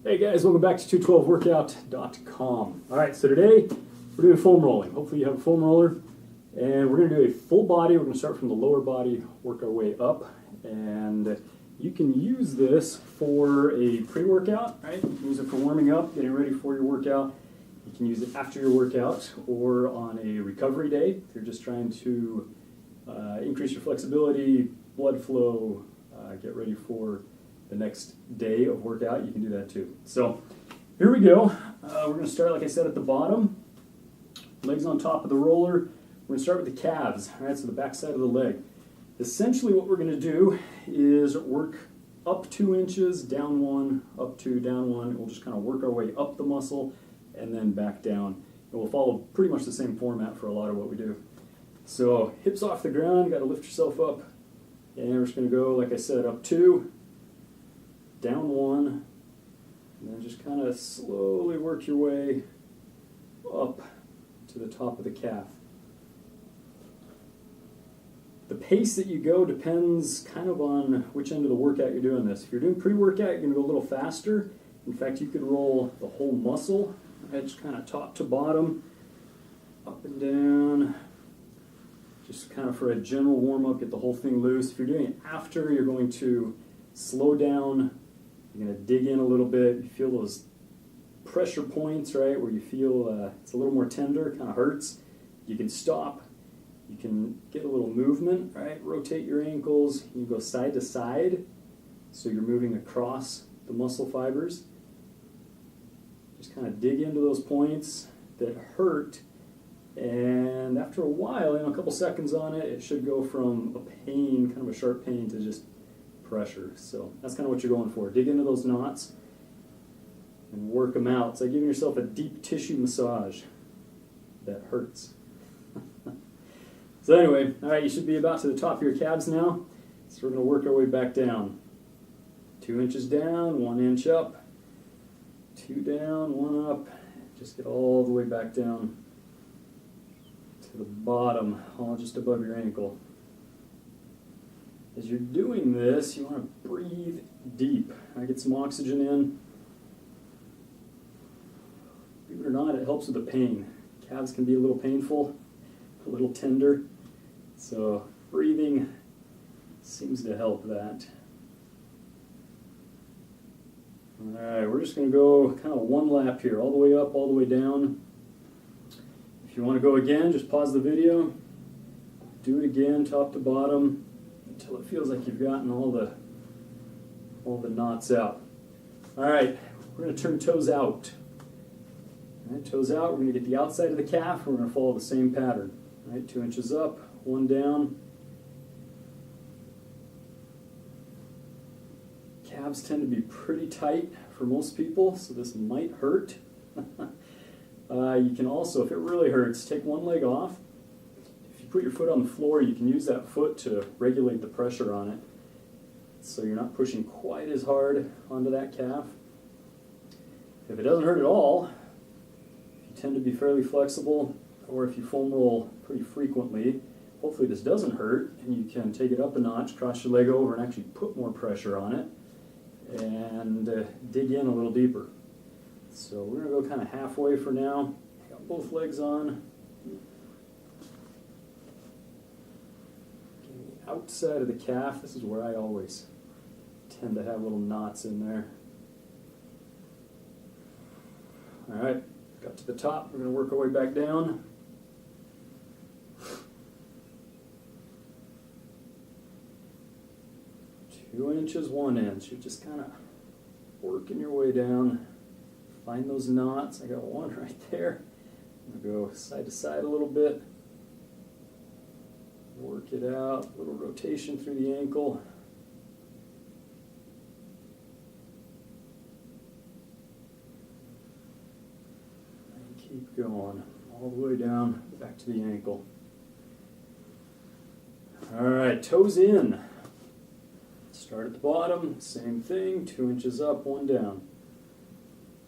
Hey guys, welcome back to 212workout.com. Alright, so today we're doing foam rolling. Hopefully you have a foam roller. And we're going to do a full body. We're going to start from the lower body, work our way up. And you can use this for a pre-workout, right? You can use it for warming up, getting ready for your workout. You can use it after your workout or on a recovery day if you're just trying to increase your flexibility, blood flow, get ready for the next day of workout. You can do that too. So here we go. We're going to start, like I said, at the bottom. Legs on top of the roller. We're going to start with the calves, all right, so the back side of the leg. Essentially what we're going to do is work up 2 inches, down 1, up 2, down 1. We'll just kind of work our way up the muscle and then back down. And we'll follow pretty much the same format for a lot of what we do. So hips off the ground, got to lift yourself up. And we're just going to go, like I said, up 2, down 1, and then just kind of slowly work your way up to the top of the calf. The pace that you go depends kind of on which end of the workout you're doing this. If you're doing pre-workout, you're going to go a little faster. In fact, you could roll the whole muscle, right, just kind of top to bottom, up and down, just kind of for a general warm-up, get the whole thing loose. If you're doing it after, you're going to slow down. You're going to dig in a little bit. You feel those pressure points, right, where you feel it's a little more tender, kind of hurts. You can stop. You can get a little movement, right? Rotate your ankles. You can go side to side, so you're moving across the muscle fibers. Just kind of dig into those points that hurt, and after a while, a couple seconds on it, it should go from a pain, kind of a sharp pain, to just pressure. So that's kind of what you're going for. Dig into those knots and work them out. It's like giving yourself a deep tissue massage that hurts. So anyway, all right, you should be about to the top of your calves now. So we're going to work our way back down. 2 inches down, 1 inch up, 2 down, 1 up. Just get all the way back down to the bottom, all just above your ankle. As you're doing this, you want to breathe deep. Get some oxygen in. Believe it or not, it helps with the pain. Calves can be a little painful, a little tender. So breathing seems to help that. All right, we're just going to go kind of one lap here, all the way up, all the way down. If you want to go again, just pause the video. Do it again, top to bottom, until it feels like you've gotten all the knots out. All right, we're going to turn toes out. All right, toes out, we're going to get the outside of the calf, and we're going to follow the same pattern. All right, 2 inches up, 1 down. Calves tend to be pretty tight for most people, so this might hurt. You can also, if it really hurts, take one leg off. If you put your foot on the floor, you can use that foot to regulate the pressure on it, so you're not pushing quite as hard onto that calf. If it doesn't hurt at all, if you tend to be fairly flexible, or if you foam roll pretty frequently, hopefully this doesn't hurt, and you can take it up a notch, cross your leg over, and actually put more pressure on it, and dig in a little deeper. So we're going to go kind of halfway for now. Got both legs on. Getting the outside of the calf. This is where I always tend to have little knots in there. All right, got to the top. We're going to work our way back down. Two inches, 1 inch. You're just kind of working your way down. Find those knots. I got one right there. I'm going to go side to side a little bit. Work it out. A little rotation through the ankle. And keep going all the way down back to the ankle. All right, toes in. Start at the bottom, same thing, 2 inches up, 1 down.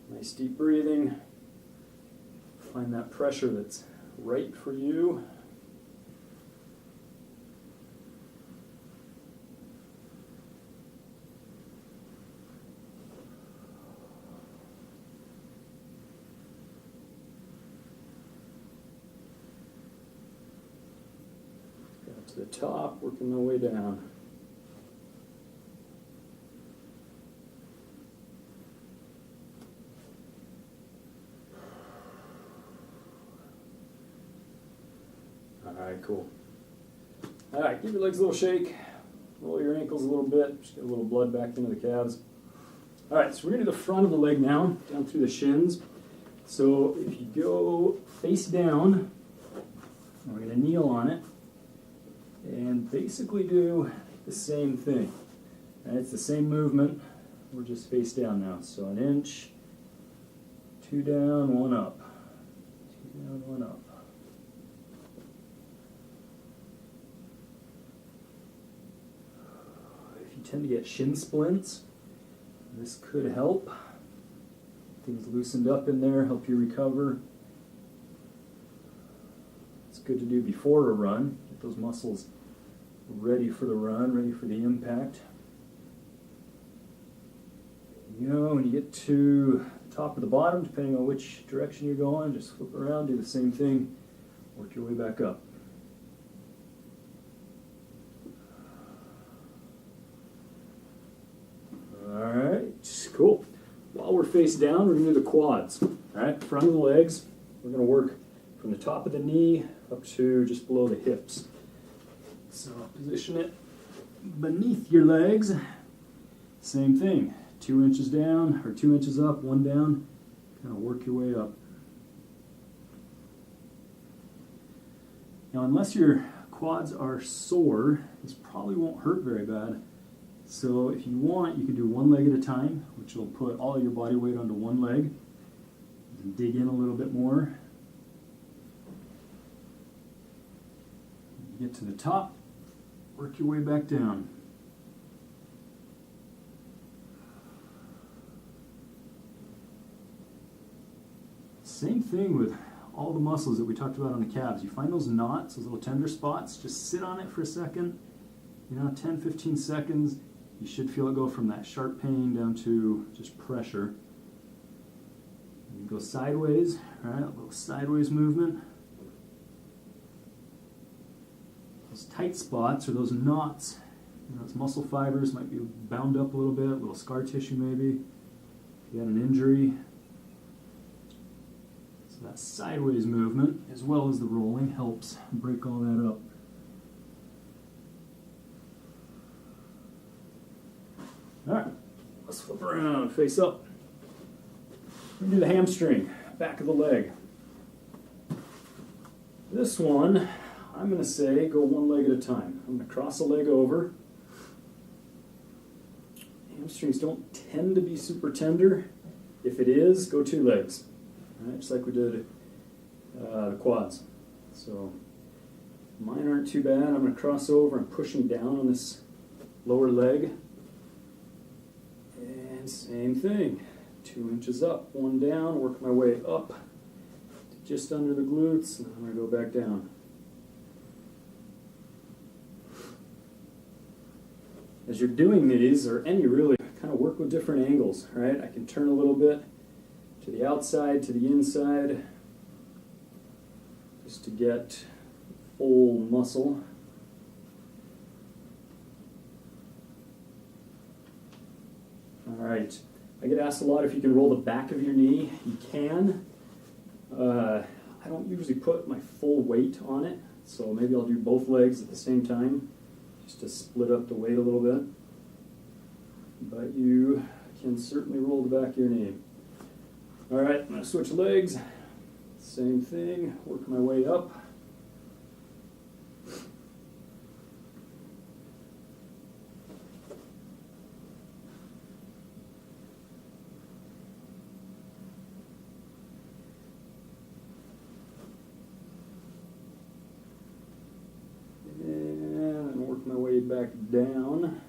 Nice deep breathing. Find that pressure that's right for you. to the top, working my way down. Alright, cool. Alright, give your legs a little shake. Roll your ankles a little bit. Just get a little blood back into the calves. Alright, so we're going to do the front of the leg now, down through the shins. So if you go face down, we're going to kneel on it and basically do the same thing. And it's the same movement, we're just face down now. So an inch, 2 down, 1 up. 2 down, 1 up. If you tend to get shin splints, this could help. Things loosened up in there, help you recover. It's good to do before a run. Get those muscles ready for the run, ready for the impact. You know, when you get to the top of the bottom, depending on which direction you're going, just flip around, do the same thing, work your way back up. Alright, cool. While we're face down, we're going to do the quads. Alright, front of the legs, we're going to work from the top of the knee up to just below the hips. So position it beneath your legs. Same thing, 2 inches down, or 2 inches up, 1 down. Kind of work your way up. Now, unless your quads are sore, this probably won't hurt very bad. So if you want, you can do 1 leg at a time, which will put all of your body weight onto 1 leg. You can dig in a little bit more. You get to the top, work your way back down. Same thing with all the muscles that we talked about on the calves. You find those knots, those little tender spots, just sit on it for a second, 10-15 seconds. You should feel it go from that sharp pain down to just pressure. You go sideways, right? A little sideways movement. Those tight spots or those knots, those muscle fibers might be bound up a little bit, a little scar tissue maybe. If you had an injury. So that sideways movement, as well as the rolling, helps break all that up. Alright, let's flip around, face up. We're going to do the hamstring, back of the leg. This one, I'm going to say go 1 leg at a time. I'm going to cross a leg over. Hamstrings don't tend to be super tender. If it is, go 2 legs. All right, just like we did the quads. So mine aren't too bad. I'm going to cross over and pushing down on this lower leg. And same thing, 2 inches up, 1 down, work my way up to just under the glutes, and I'm going to go back down. As you're doing these, or any really, kind of work with different angles, right? I can turn a little bit to the outside, to the inside, just to get full muscle. All right, I get asked a lot if you can roll the back of your knee. You can. I don't usually put my full weight on it, so maybe I'll do both legs at the same time, just to split up the weight a little bit. But you can certainly roll the back of your knee. All right, I'm going to switch legs. Same thing, work my way up. And work my way back down.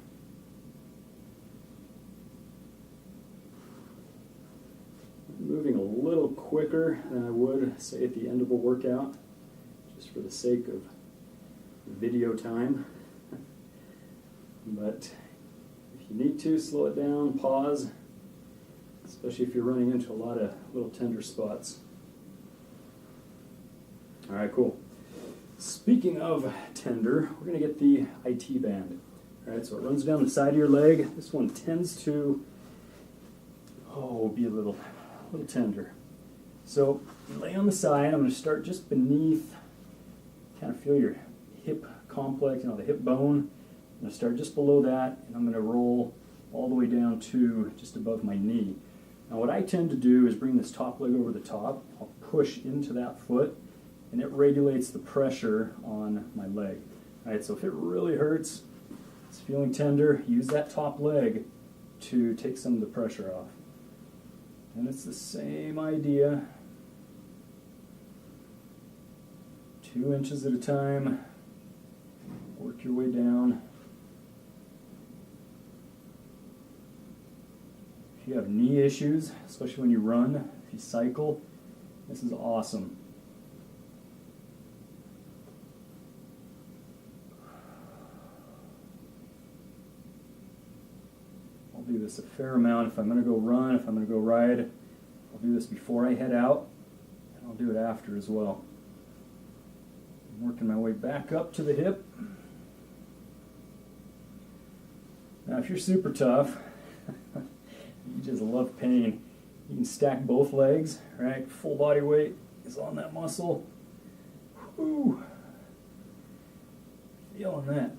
Moving a little quicker than I would, say, at the end of a workout, just for the sake of video time. But if you need to, slow it down, pause, especially if you're running into a lot of little tender spots. All right, cool. Speaking of tender, we're going to get the IT band. All right, so it runs down the side of your leg. This one tends to, be a little tender. So you lay on the side. I'm going to start just beneath, kind of feel your hip complex, the hip bone. I'm going to start just below that, and I'm going to roll all the way down to just above my knee. Now what I tend to do is bring this top leg over the top. I'll push into that foot, and it regulates the pressure on my leg. All right, so if it really hurts, it's feeling tender, use that top leg to take some of the pressure off. And it's the same idea. 2 inches at a time. Work your way down. If you have knee issues, especially when you run, if you cycle, this is awesome. I'll do this a fair amount if I'm going to go run, if I'm going to go ride. I'll do this before I head out, and I'll do it after as well. I'm working my way back up to the hip. Now if you're super tough, you just love pain, you can stack both legs, right? Full body weight is on that muscle. Woo! Feeling that.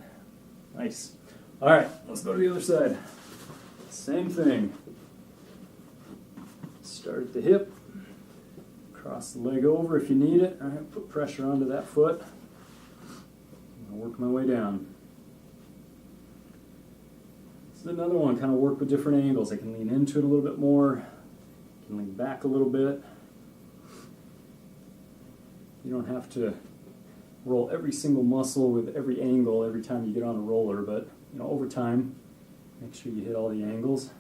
Nice. All right, let's go to the other side. Same thing. Start at the hip, cross the leg over if you need it. All right, put pressure onto that foot. I'll work my way down. This is another one, kind of work with different angles. I can lean into it a little bit more, I can lean back a little bit. You don't have to roll every single muscle with every angle every time you get on a roller, but over time, make sure you hit all the angles.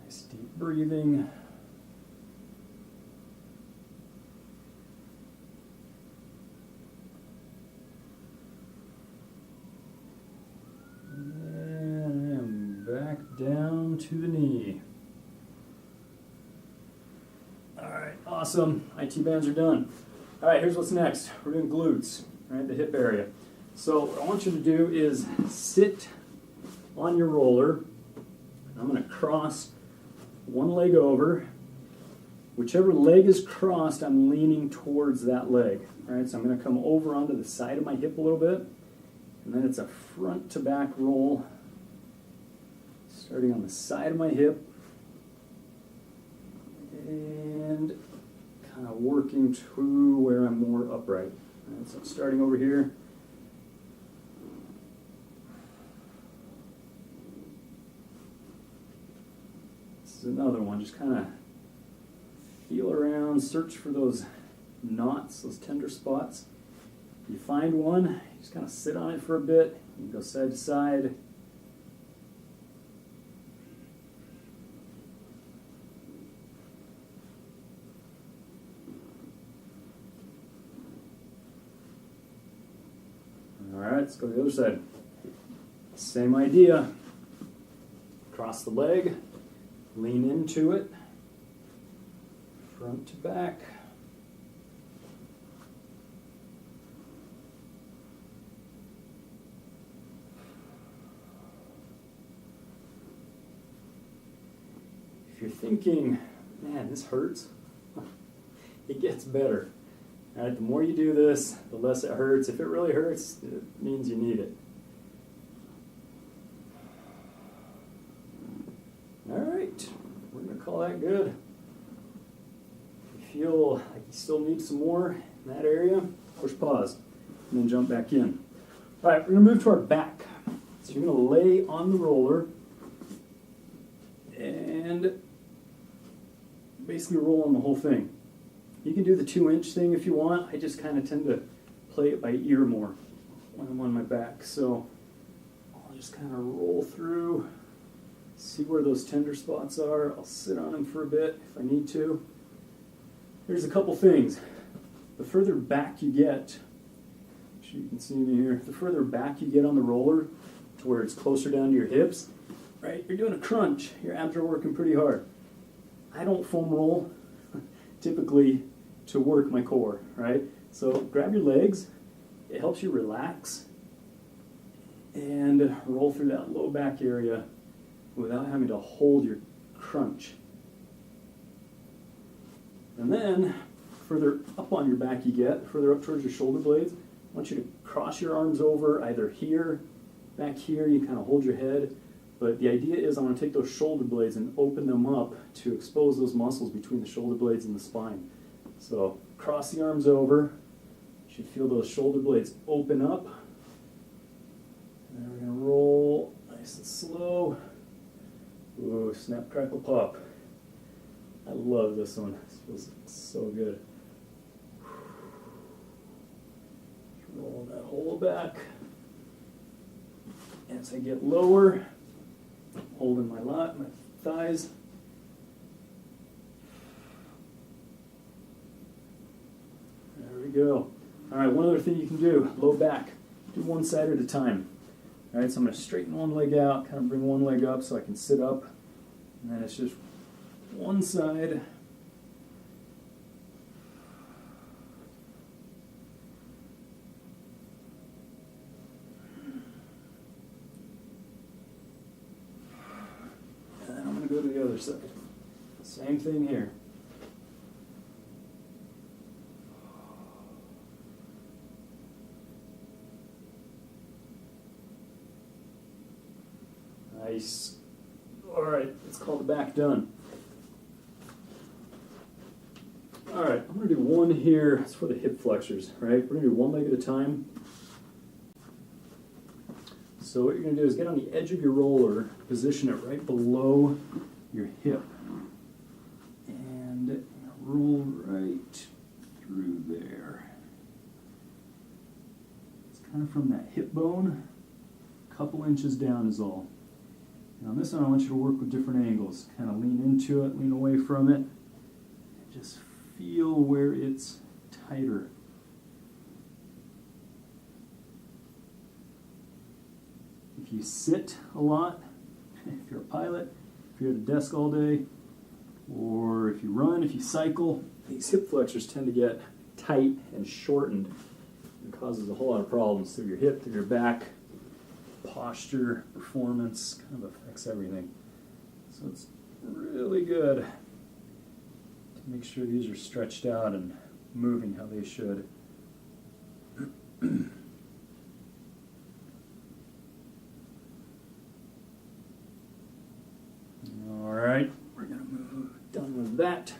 Nice deep breathing. And back down to the knee. All right, awesome. IT bands are done. All right, here's what's next. We're doing glutes, right, the hip area. So what I want you to do is sit on your roller. I'm going to cross one leg over. Whichever leg is crossed, I'm leaning towards that leg. All right, so I'm going to come over onto the side of my hip a little bit, and then it's a front to back roll, starting on the side of my hip, and kind of working to where I'm more upright. Right, so I'm starting over here. This is another one. Just kind of feel around, search for those knots, those tender spots. If you find one, you just kind of sit on it for a bit. You go side to side. Alright, let's go to the other side. Same idea. Cross the leg, lean into it, front to back. If you're thinking, man, this hurts, it gets better. All right, the more you do this, the less it hurts. If it really hurts, it means you need it. All right, we're going to call that good. If you feel like you still need some more in that area, push pause and then jump back in. All right, we're going to move to our back. So you're going to lay on the roller and basically roll on the whole thing. You can do the 2-inch thing if you want. I just kind of tend to play it by ear more when I'm on my back. So I'll just kind of roll through, see where those tender spots are. I'll sit on them for a bit if I need to. There's a couple things. The further back you get, you can see me here, the further back you get on the roller to where it's closer down to your hips, right? You're doing a crunch. Your abs are working pretty hard. I don't foam roll typically to work my core, right? So grab your legs, it helps you relax and roll through that low back area without having to hold your crunch. And then, further up on your back you get, further up towards your shoulder blades, I want you to cross your arms over either here, back here, you kind of hold your head, but the idea is I want to take those shoulder blades and open them up to expose those muscles between the shoulder blades and the spine. So cross the arms over, you should feel those shoulder blades open up. And then we're going to roll nice and slow. Ooh, snap, crackle, pop. I love this one. This feels so good. Roll that whole back. As I get lower, holding my thighs. There we go. All right, one other thing you can do, low back. Do one side at a time. All right, so I'm going to straighten one leg out, kind of bring one leg up so I can sit up. And then it's just one side. And then I'm going to go to the other side. Same thing here. Nice. All right, let's call the back done. All right, I'm going to do one here. It's for the hip flexors, right? We're going to do one leg at a time. So what you're going to do is get on the edge of your roller, position it right below your hip, and roll right through there. It's kind of from that hip bone, a couple inches down is all. And on this one, I want you to work with different angles. Kind of lean into it, lean away from it, and just feel where it's tighter. If you sit a lot, if you're a pilot, if you're at a desk all day, or if you run, if you cycle, these hip flexors tend to get tight and shortened. It causes a whole lot of problems through your hip, through your back. Posture, performance, kind of affects everything. So it's really good to make sure these are stretched out and moving how they should. All right, we're going to move. Done with that.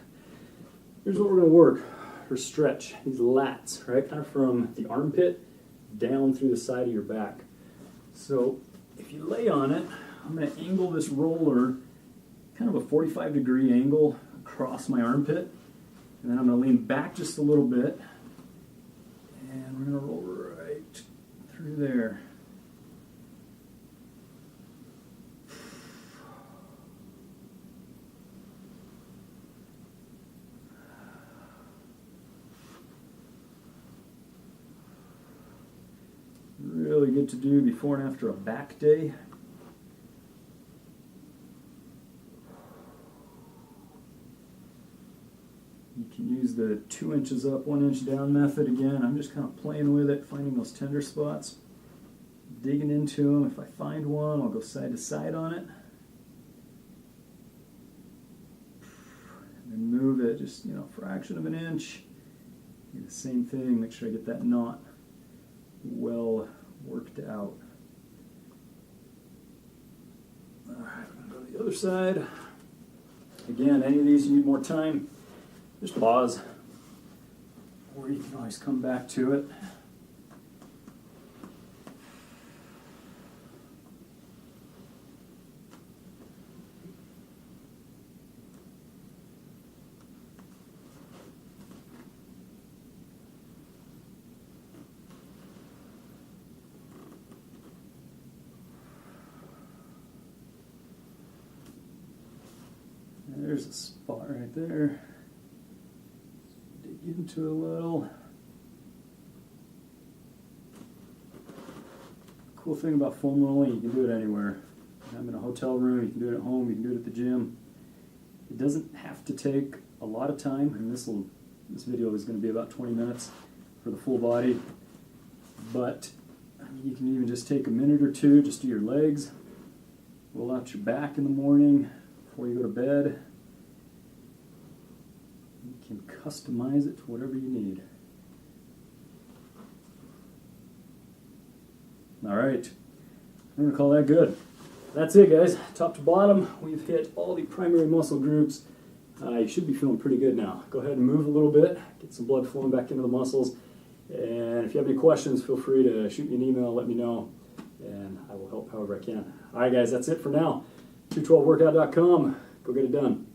Here's what we're going to work or stretch these lats, right? Kind of from the armpit down through the side of your back. So if you lay on it, I'm going to angle this roller kind of a 45-degree angle across my armpit. And then I'm going to lean back just a little bit. And we're going to roll right through there. Really good to do before and after a back day. You can use the 2 inches up, 1 inch down method again. I'm just kind of playing with it, finding those tender spots, digging into them. If I find one, I'll go side to side on it. And then move it just, fraction of an inch. Do the same thing, make sure I get that knot well worked out. All right, I'm going to go to the other side. Again, any of these you need more time, just pause, or you can always come back to it. There's a spot right there. Dig into it a little. Cool thing about foam rolling, you can do it anywhere. I'm in a hotel room, you can do it at home, you can do it at the gym. It doesn't have to take a lot of time, and this video is going to be about 20 minutes for the full body, but I mean, you can even just take a minute or two, just do your legs, roll out your back in the morning before you go to bed. You can customize it to whatever you need. All right, I'm going to call that good. That's it, guys. Top to bottom, we've hit all the primary muscle groups. You should be feeling pretty good now. Go ahead and move a little bit, get some blood flowing back into the muscles. And if you have any questions, feel free to shoot me an email, let me know, and I will help however I can. All right, guys, that's it for now. 212workout.com. Go get it done.